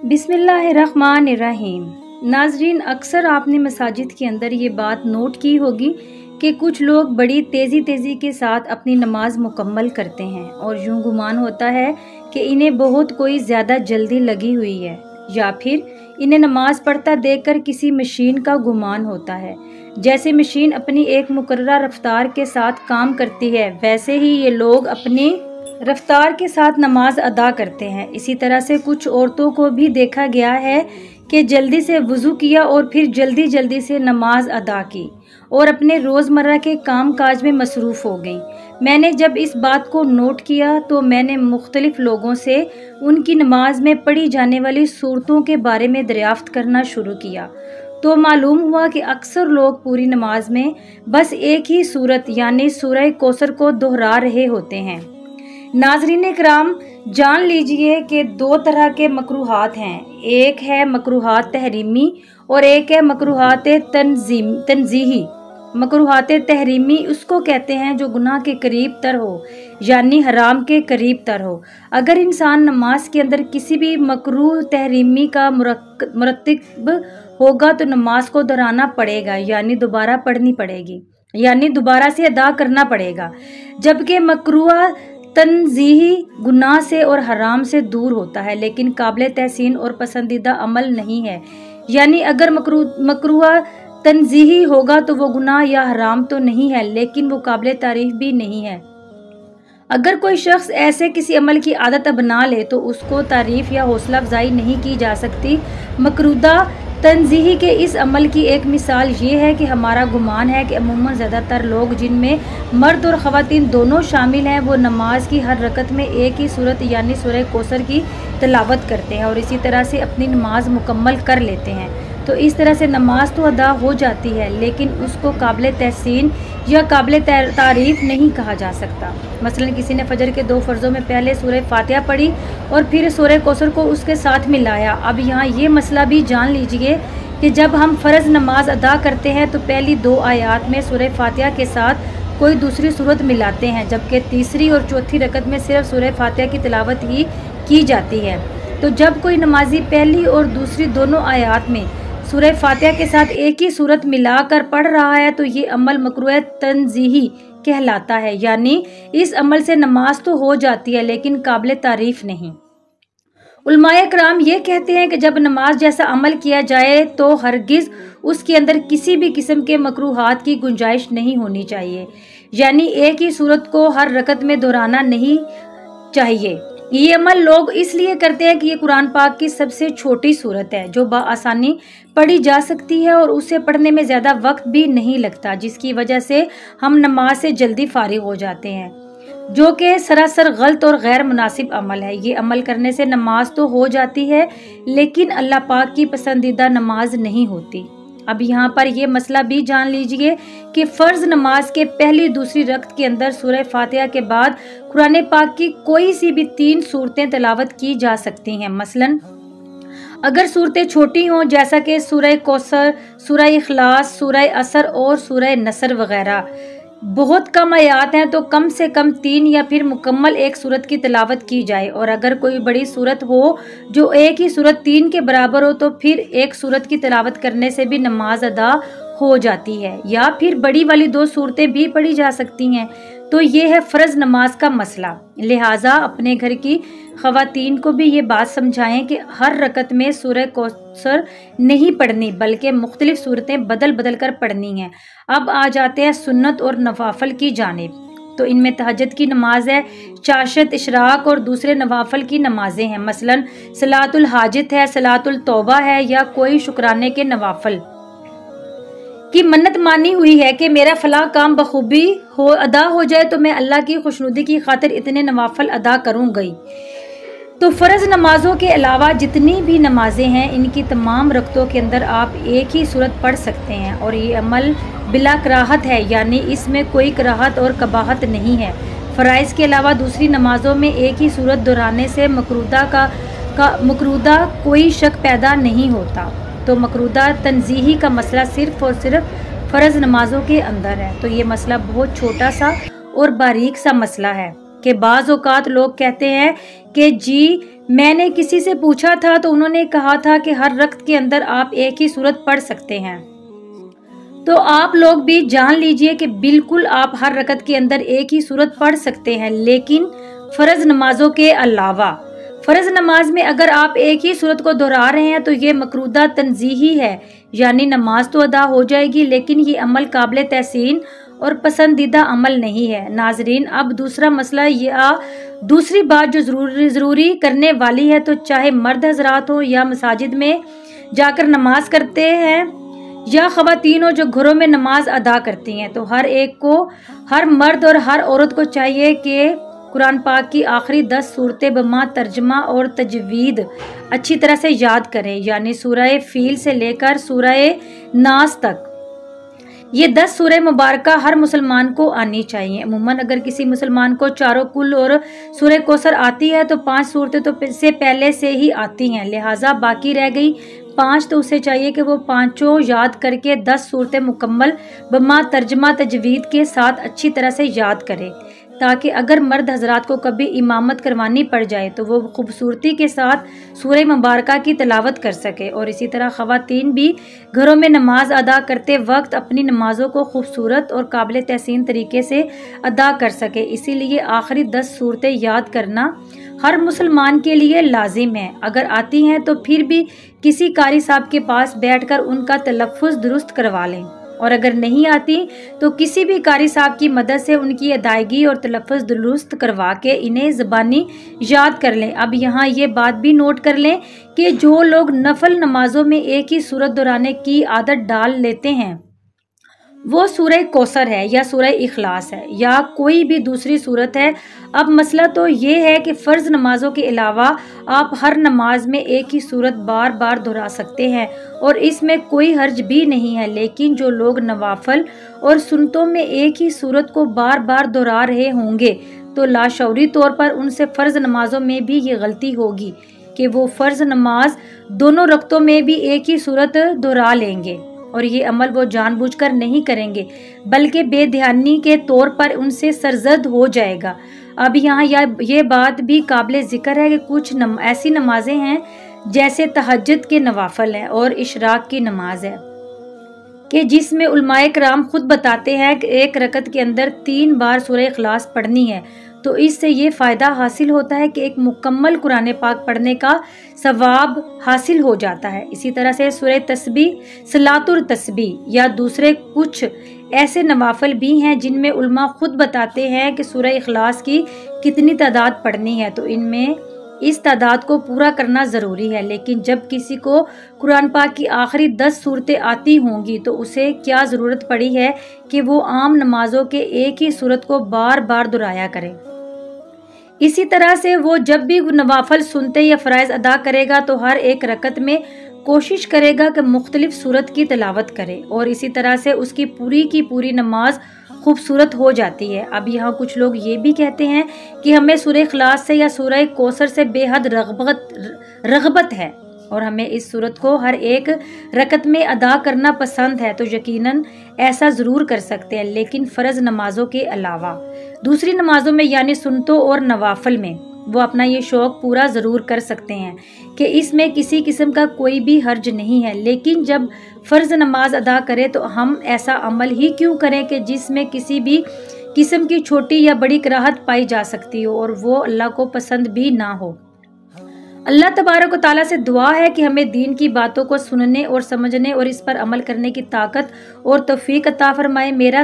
बिस्मिल्लाहिर्रहमानिर्रहीम। नाजरीन, अक्सर आपने मसाजिद के अंदर ये बात नोट की होगी कि कुछ लोग बड़ी तेज़ी के साथ अपनी नमाज मुकम्मल करते हैं और यूं गुमान होता है कि इन्हें बहुत कोई ज़्यादा जल्दी लगी हुई है, या फिर इन्हें नमाज पढ़ता देखकर किसी मशीन का गुमान होता है। जैसे मशीन अपनी एक मुकर्रर रफ्तार के साथ काम करती है, वैसे ही ये लोग अपनी रफ्तार के साथ नमाज अदा करते हैं। इसी तरह से कुछ औरतों को भी देखा गया है कि जल्दी से वज़ू किया और फिर जल्दी से नमाज अदा की और अपने रोज़मर्रा के काम काज में मसरूफ़ हो गईं। मैंने जब इस बात को नोट किया तो मैंने मुख्तलिफ लोगों से उनकी नमाज में पढ़ी जाने वाली सूरतों के बारे में दरियाफ्त करना शुरू किया, तो मालूम हुआ कि अक्सर लोग पूरी नमाज में बस एक ही सूरत यानी सूरह कौसर को दोहरा रहे होते हैं। नाज़रीन किराम, जान लीजिए कि दो तरह के मकरूहात हैं। एक है मकरूहात तहरीमी और एक है मकरूहात तंज़ीही। मकरूहात तहरीमी उसको कहते हैं जो गुनाह के करीब तर हो, यानी हराम के करीब तर हो। अगर इंसान नमाज के अंदर किसी भी मकरूह तहरीमी का मुरतकब होगा तो नमाज को दोहराना पड़ेगा, यानी दोबारा पढ़नी पड़ेगी, यानी दोबारा से अदा करना पड़ेगा। जबकि मकरूह तंज़ीही गुनाह से और हराम से दूर होता है, लेकिन काबिल तहसीन और पसंदीदा अमल नहीं है। यानी अगर मकरूह तंज़ीही होगा तो वो गुनाह या हराम तो नहीं है, लेकिन वो काबिल तारीफ भी नहीं है। अगर कोई शख्स ऐसे किसी अमल की आदत बना ले तो उसको तारीफ या हौसला अफजाई नहीं की जा सकती। मकरूदा तंज़ीही के इस अमल की एक मिसाल ये है कि हमारा गुमान है कि अमूमन ज़्यादातर लोग, जिनमें मर्द और ख़वातीन दोनों शामिल हैं, वो नमाज की हर रकत में एक ही सूरत यानी सूरह कौसर की तिलावत करते हैं और इसी तरह से अपनी नमाज मुकम्मल कर लेते हैं। तो इस तरह से नमाज तो अदा हो जाती है, लेकिन उसको काबिल तहसीन या काबिल तारीफ नहीं कहा जा सकता। मसलन किसी ने फजर के 2 फ़र्ज़ों में पहले सूरह फातिहा पढ़ी और फिर सूरह कौसर को उसके साथ मिलाया। अब यहाँ ये मसला भी जान लीजिए कि जब हम फ़र्ज़ नमाज अदा करते हैं तो पहली 2 आयात में सूरह फातिहा के साथ कोई दूसरी सूरत मिलाते हैं, जबकि तीसरी और चौथी रकत में सिर्फ सूरह फातिहा की तिलावत ही की जाती है। तो जब कोई नमाजी पहली और दूसरी दोनों आयात में सूरह फातिहा के साथ एक ही सूरत मिलाकर पढ़ रहा है तो ये अमल मकरूह तंज़ीही कहलाता है, यानी इस अमल से नमाज तो हो जाती है लेकिन काबिल तारीफ नहीं। उलमाए किराम ये कहते हैं कि जब नमाज जैसा अमल किया जाए तो हरगिज़ उसके अंदर किसी भी किस्म के मकरूहात की गुंजाइश नहीं होनी चाहिए, यानी एक ही सूरत को हर रकत में दोहराना नहीं चाहिए। ये अमल लोग इसलिए करते हैं कि ये कुरान पाक की सबसे छोटी सूरत है जो बआसानी पढ़ी जा सकती है और उसे पढ़ने में ज़्यादा वक्त भी नहीं लगता, जिसकी वजह से हम नमाज से जल्दी फारिग हो जाते हैं, जो कि सरासर गलत और गैर मुनासिब अमल है। ये अमल करने से नमाज तो हो जाती है लेकिन अल्लाह पाक की पसंदीदा नमाज नहीं होती। अब यहाँ पर ये मसला भी जान लीजिए कि फ़र्ज़ नमाज के पहली दूसरी रकत के अंदर सूरह फातिहा के बाद कुरान पाक की कोई सी भी 3 सूरतें तिलावत की जा सकती हैं। मसलन अगर सूरतें छोटी हों जैसा कि सूरह कौसर, सूरह इखलास, सूरह असर और सूरह नसर वगैरह, बहुत कम आयात हैं तो कम से कम 3 या फिर मुकम्मल एक सूरत की तिलावत की जाए, और अगर कोई बड़ी सूरत हो जो एक ही सूरत 3 के बराबर हो तो फिर एक सूरत की तिलावत करने से भी नमाज अदा हो जाती है, या फिर बड़ी वाली 2 सूरतें भी पढ़ी जा सकती हैं। तो ये है फ़र्ज़ नमाज का मसला। लिहाजा अपने घर की ख़वातीन को भी ये बात समझाएं कि हर रकत में सूरह कौसर नहीं पढ़नी बल्कि मुख्तलिफ सूरतें बदल कर पढ़नी हैं। अब आ जाते हैं सुन्नत और नवाफल की जानिब। तो इनमें तहज्जुद की नमाज है, चाशत, इशराक और दूसरे नवाफल की नमाजें हैं। मसलन सलातुल हाजत है, सलातुल तौबा है, या कोई शुक्राने के नवाफल की मन्नत मानी हुई है कि मेरा फला काम बखूबी अदा हो जाए तो मैं अल्लाह की खुशनुदी की खातिर इतने नवाफल अदा करूँगी। तो फ़र्ज़ नमाजों के अलावा जितनी भी नमाजें हैं इनकी तमाम रकतों के अंदर आप एक ही सूरत पढ़ सकते हैं और ये अमल बिला कराहत है, यानी इसमें कोई कराहत और कबाहत नहीं है। फ़राइज़ के अलावा दूसरी नमाजों में एक ही सूरत दोहराने से मकरूदा कोई शक पैदा नहीं होता। तो मकरूदा तंज़ीही का मसला सिर्फ़ और सिर्फ फ़र्ज़ नमाजों के अंदर है। तो ये मसला बहुत छोटा सा और बारीक सा मसला है कि बाज़ औक़ात लोग कहते हैं कि जी میں نے کسی سے پوچھا تھا تو انہوں نے کہا تھا کہ ہر رکعت کے اندر آپ ایک ہی سورت پڑھ سکتے ہیں۔ تو آپ لوگ بھی جان لیجئے کہ بالکل آپ ہر رکعت کے اندر ایک ہی سورت پڑھ سکتے ہیں، لیکن فرض نمازوں کے علاوہ۔ فرض نماز میں اگر آپ ایک ہی سورت کو دہرا رہے ہیں تو یہ مکروہ تنزیہی ہے، یعنی نماز تو ادا ہو جائے گی لیکن یہ عمل قابل تحسین اور پسندیدہ عمل نہیں ہے۔ ناظرین، اب دوسرا مسئلہ یا دوسری بات جو ضروری کرنے والی ہے، تو چاہے مرد حضرات ہوں یا مساجد میں جا کر نماز کرتے ہیں یا خواتین ہو جو گھروں میں نماز ادا کرتی ہیں، تو ہر ایک کو، ہر مرد اور ہر عورت کو چاہیے کہ قرآن پاک کی آخری 10 صورتیں بما ترجمہ اور تجوید اچھی طرح سے یاد کریں، یعنی سورہ فیل سے لے کر سورہ ناس تک۔ یہ 10 سورہ مبارکہ ہر مسلمان کو آنی چاہیے۔ عموماً اگر کسی مسلمان کو چاروں کل اور سورہ کوثر آتی ہے تو 5 صورتیں تو سے پہلے سے ہی آتی ہیں، لہٰذا باقی رہ گئی 5، تو اسے چاہیے کہ وہ 5 یاد کر کے 10 صورتیں مکمل بما ترجمہ تجوید کے ساتھ اچھی طرح سے یاد کرے، تاکہ اگر مرد حضرات کو کبھی امامت کروانی پڑ جائے تو وہ خوبصورتی کے ساتھ سورہ مبارکہ کی تلاوت کر سکے، اور اسی طرح خواتین بھی گھروں میں نماز ادا کرتے وقت اپنی نمازوں کو خوبصورت اور قابل تحسین طریقے سے ادا کر سکے۔ اسی لیے آخری 10 صورتیں یاد کرنا ہر مسلمان کے لیے لازم ہے۔ اگر آتی ہیں تو پھر بھی کسی قاری صاحب کے پاس بیٹھ کر ان کا تلفظ درست کروا لیں، اور اگر نہیں آتی تو کسی بھی قاری صاحب کی مدد سے ان کی ادائیگی اور تلفظ درست کروا کے انہیں زبانی یاد کر لیں۔ اب یہاں یہ بات بھی نوٹ کر لیں کہ جو لوگ نفل نمازوں میں ایک ہی سورت دہرانے کی عادت ڈال لیتے ہیں، وہ سورہ کوثر ہے یا سورہ اخلاص ہے یا کوئی بھی دوسری سورت ہے۔ اب مسئلہ تو یہ ہے کہ فرض نمازوں کے علاوہ آپ ہر نماز میں ایک ہی سورت بار بار دہرا سکتے ہیں اور اس میں کوئی حرج بھی نہیں ہے، لیکن جو لوگ نوافل اور سنتوں میں ایک ہی سورت کو بار بار دہرا رہے ہوں گے تو لاشعوری طور پر ان سے فرض نمازوں میں بھی یہ غلطی ہوگی کہ وہ فرض نماز دونوں رکعتوں میں بھی ایک ہی سورت دہرا لیں گے، اور یہ عمل وہ جان بوجھ کر نہیں کریں گے بلکہ بے دھیانی کے طور پر ان سے سرزد ہو جائے گا۔ اب یہاں یہ بات بھی قابل ذکر ہے کہ کچھ ایسی نمازیں ہیں جیسے تہجد کے نوافل ہیں اور اشراق کی نماز ہے کہ جس میں علماء کرام خود بتاتے ہیں کہ ایک رکعت کے اندر 3 بار سورہ اخلاص پڑھنی ہے، تو اس سے یہ فائدہ حاصل ہوتا ہے کہ ایک مکمل قرآن پاک پڑھنے کا ثواب حاصل ہو جاتا ہے۔ اسی طرح سے سورہ تسبیح، صلاۃ التسبیح یا دوسرے کچھ ایسے نوافل بھی ہیں جن میں علماء خود بتاتے ہیں کہ سورہ اخلاص کی کتنی تعداد پڑھنی ہے، تو ان میں اس تعداد کو پورا کرنا ضروری ہے۔ لیکن جب کسی کو قرآن پاک کی آخری 10 صورتیں آتی ہوں گی تو اسے کیا ضرورت پڑی ہے کہ وہ عام نمازوں کے ایک ہی صورت کو بار بار دہرایا کرے۔ اسی طرح سے وہ جب بھی نوافل سنتے یا فرائض ادا کرے گا تو ہر ایک رکعت میں کوشش کرے گا کہ مختلف صورت کی تلاوت کرے، اور اسی طرح سے اس کی پوری نماز خوبصورت ہو جاتی ہے۔ اب یہاں کچھ لوگ یہ بھی کہتے ہیں کہ ہمیں سورہ اخلاص سے یا سورہ کوثر سے بے حد رغبت ہے اور ہمیں اس صورت کو ہر ایک رکعت میں ادا کرنا پسند ہے، تو یقیناً ایسا ضرور کر سکتے ہیں، لیکن فرض نمازوں کے علاوہ دوسری نمازوں میں یعنی سنتوں اور نوافل میں وہ اپنا یہ شوق پورا ضرور کر سکتے ہیں کہ اس میں کسی قسم کا کوئی بھی حرج نہیں ہے۔ لیکن جب فرض نماز ادا کرے تو ہم ایسا عمل ہی کیوں کریں کہ جس میں کسی بھی قسم کی چھوٹی یا بڑی کراہت پائی جا سکتی ہو اور وہ اللہ کو پسند بھی نہ ہو۔ اللہ تبارک و تعالیٰ سے دعا ہے کہ ہمیں دین کی باتوں کو سننے اور سمجھنے اور اس پر عمل کرنے کی طاقت اور توفیق عطا فرمائے۔ میرا